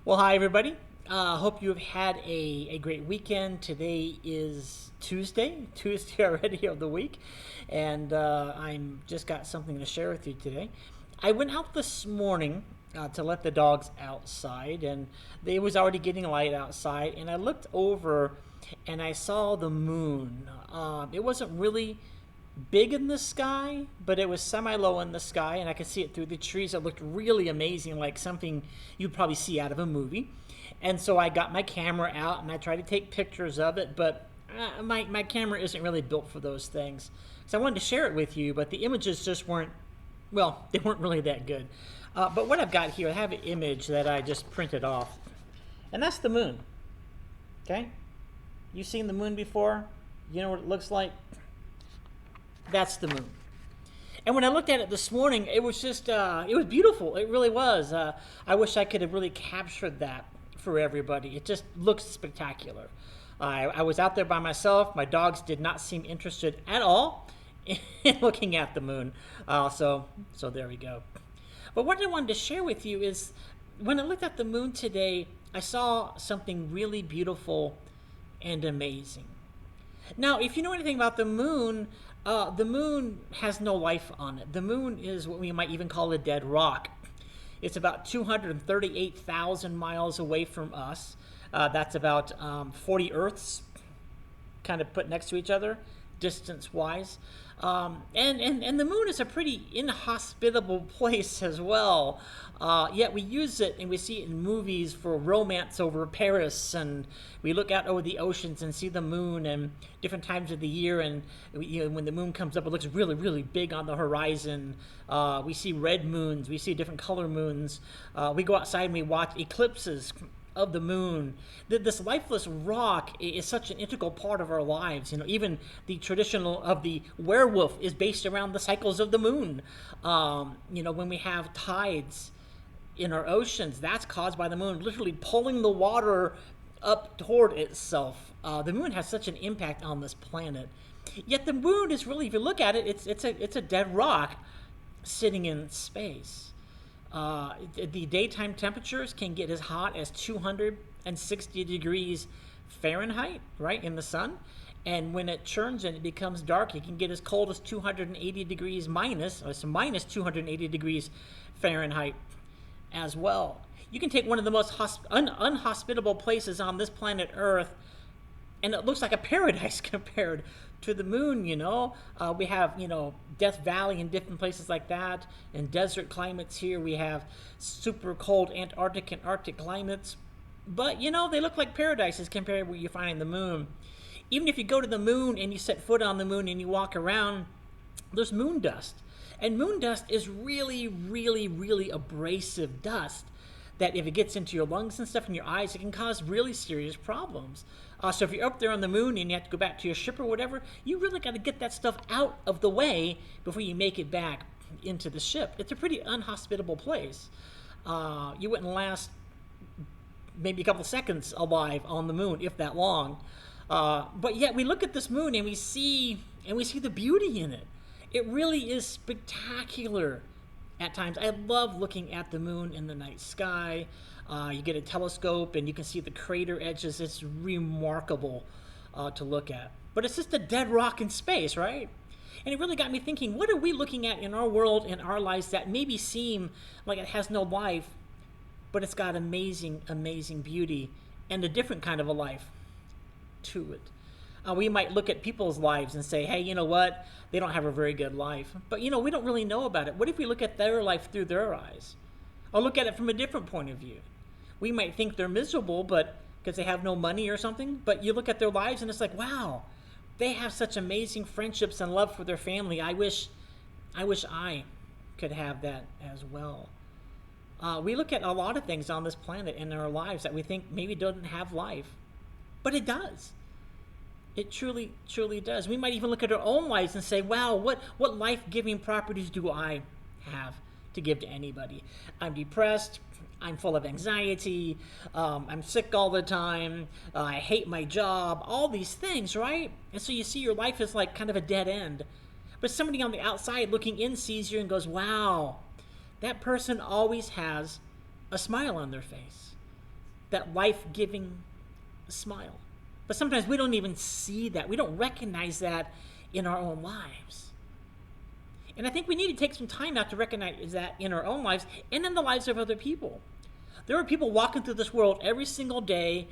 Well, hi, everybody. Hope you've had a great weekend. Today is Tuesday, Tuesday already of the week, and I'm just got something to share with you today. I went out this morning to let the dogs outside, and it was already getting light outside, and I looked over and I saw the moon. It wasn't really big in the sky, but it was semi low in the sky, and I could see it through the trees. It looked really amazing, like something you'd probably see out of a movie. And so I got my camera out and I tried to take pictures of it, but my camera isn't really built for those things. So I wanted to share it with you, but the images just weren't, well, they weren't really that good. But what I've got here, I have an image that I just printed off, and that's the moon. Okay? You've seen the moon before? You know what it looks like? That's the moon. And when I looked at it this morning, it was just, it was beautiful. It really was. I wish I could have really captured that for everybody. It just looks spectacular. I was out there by myself. My dogs did not seem interested at all in looking at the moon. So there we go. But what I wanted to share with you is when I looked at the moon today, I saw something really beautiful and amazing. Now, if you know anything about the moon has no life on it. The moon is what we might even call a dead rock. It's about 238,000 miles away from us. That's about 40 Earths kind of put next to each other, distance wise. And the moon is a pretty inhospitable place as well. Yet we use it and we see it in movies for romance over Paris, and we look out over the oceans and see the moon and different times of the year. And when the moon comes up, it looks really, really big on the horizon. We see red moons, we see different color moons. We go outside and we watch eclipses of the moon. This lifeless rock is such an integral part of our lives. Even the traditional of the werewolf is based around the cycles of the moon. When we have tides in our oceans, that's caused by the moon literally pulling the water up toward itself. The moon has such an impact on this planet. Yet the moon is really, if you look at it, it's a dead rock sitting in space. The daytime temperatures can get as hot as 260 degrees Fahrenheit, right, in the sun. And when it turns and it becomes dark, it can get as cold as 280 degrees minus, or so minus 280 degrees Fahrenheit as well. You can take one of the most unhospitable places on this planet Earth, and it looks like a paradise compared to the moon. We have Death Valley and different places like that, and desert climates here. We have super cold Antarctic and Arctic climates, but they look like paradises compared to what you find in the moon. Even if you go to the moon and you set foot on the moon and you walk around, there's moon dust, and moon dust is really, really, really abrasive dust that if it gets into your lungs and stuff in your eyes, it can cause really serious problems. So if you're up there on the moon and you have to go back to your ship or whatever, you really got to get that stuff out of the way before you make it back into the ship. It's a pretty unhospitable place. You wouldn't last maybe a couple seconds alive on the moon, if that long. But yet we look at this moon and we see the beauty in it. It really is spectacular at times. I love looking at the moon in the night sky. You get a telescope and you can see the crater edges. It's remarkable to look at. But it's just a dead rock in space, right? And it really got me thinking, what are we looking at in our world, in our lives, that maybe seem like it has no life, but it's got amazing, amazing beauty and a different kind of a life to it. We might look at people's lives and say, hey, you know what? They don't have a very good life. But, we don't really know about it. What if we look at their life through their eyes? Or look at it from a different point of view? We might think they're miserable, but because they have no money or something. But you look at their lives and it's like, wow, they have such amazing friendships and love for their family. I wish I could have that as well. We look at a lot of things on this planet in our lives that we think maybe doesn't have life, but it does. It truly, truly does. We might even look at our own lives and say, wow, what life-giving properties do I have to give to anybody? I'm depressed. I'm full of anxiety. I'm sick all the time. I hate my job. All these things, right? And so you see your life is like kind of a dead end. But somebody on the outside looking in sees you and goes, wow, that person always has a smile on their face. that life-giving smile. But sometimes we don't even see that. We don't recognize that in our own lives. And I think we need to take some time out to recognize that in our own lives and in the lives of other people. There are people walking through this world every single day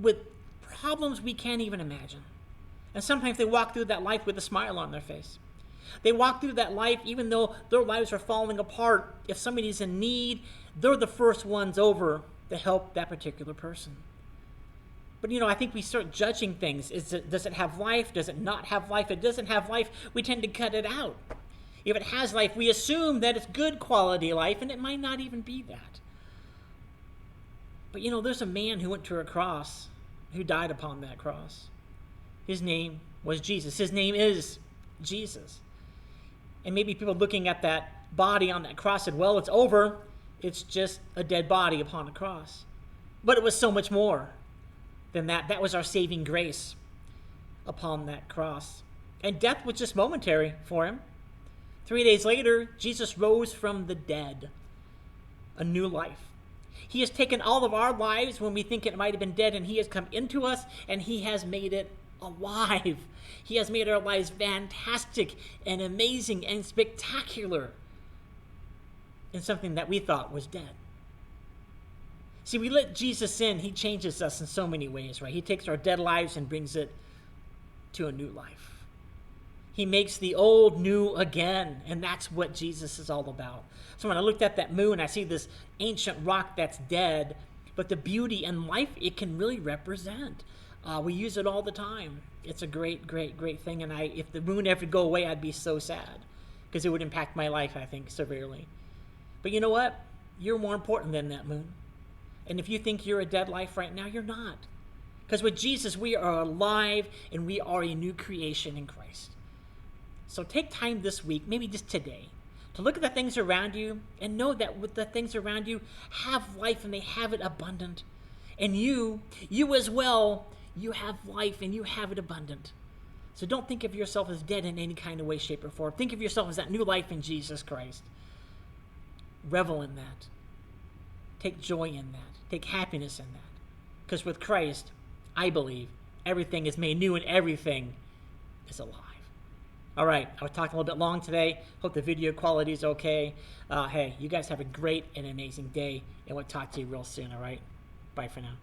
with problems we can't even imagine. And sometimes they walk through that life with a smile on their face. They walk through that life even though their lives are falling apart. If somebody's in need, they're the first ones over to help that particular person. But I think we start judging things. Does it have life? Does it not have life? If it doesn't have life, we tend to cut it out. If it has life, we assume that it's good quality life, and it might not even be that. But there's a man who went to a cross, who died upon that cross. His name was Jesus. His name is Jesus. And maybe people looking at that body on that cross said, well, it's over. It's just a dead body upon a cross. But it was so much more than that. That was our saving grace upon that cross. And death was just momentary for him. 3 days later, Jesus rose from the dead. A new life. He has taken all of our lives when we think it might have been dead, and he has come into us, and he has made it alive. He has made our lives fantastic and amazing and spectacular in something that we thought was dead. See, we let Jesus in. He changes us in so many ways, right? He takes our dead lives and brings it to a new life. He makes the old new again, and that's what Jesus is all about. So when I looked at that moon, I see this ancient rock that's dead, but the beauty and life it can really represent. We use it all the time. It's a great, great, great thing, and if the moon ever go away, I'd be so sad, because it would impact my life, I think, severely. But you know what? You're more important than that moon. And if you think you're a dead life right now, you're not. Because with Jesus, we are alive, and we are a new creation in Christ. So take time this week, maybe just today, to look at the things around you and know that with the things around you have life and they have it abundant. And you as well, you have life and you have it abundant. So don't think of yourself as dead in any kind of way, shape, or form. Think of yourself as that new life in Jesus Christ. Revel in that. Take joy in that. Take happiness in that. Because with Christ, I believe, everything is made new and everything is alive. All right, I was talking a little bit long today. Hope the video quality is okay. Hey, you guys have a great and amazing day, and we'll talk to you real soon, all right? Bye for now.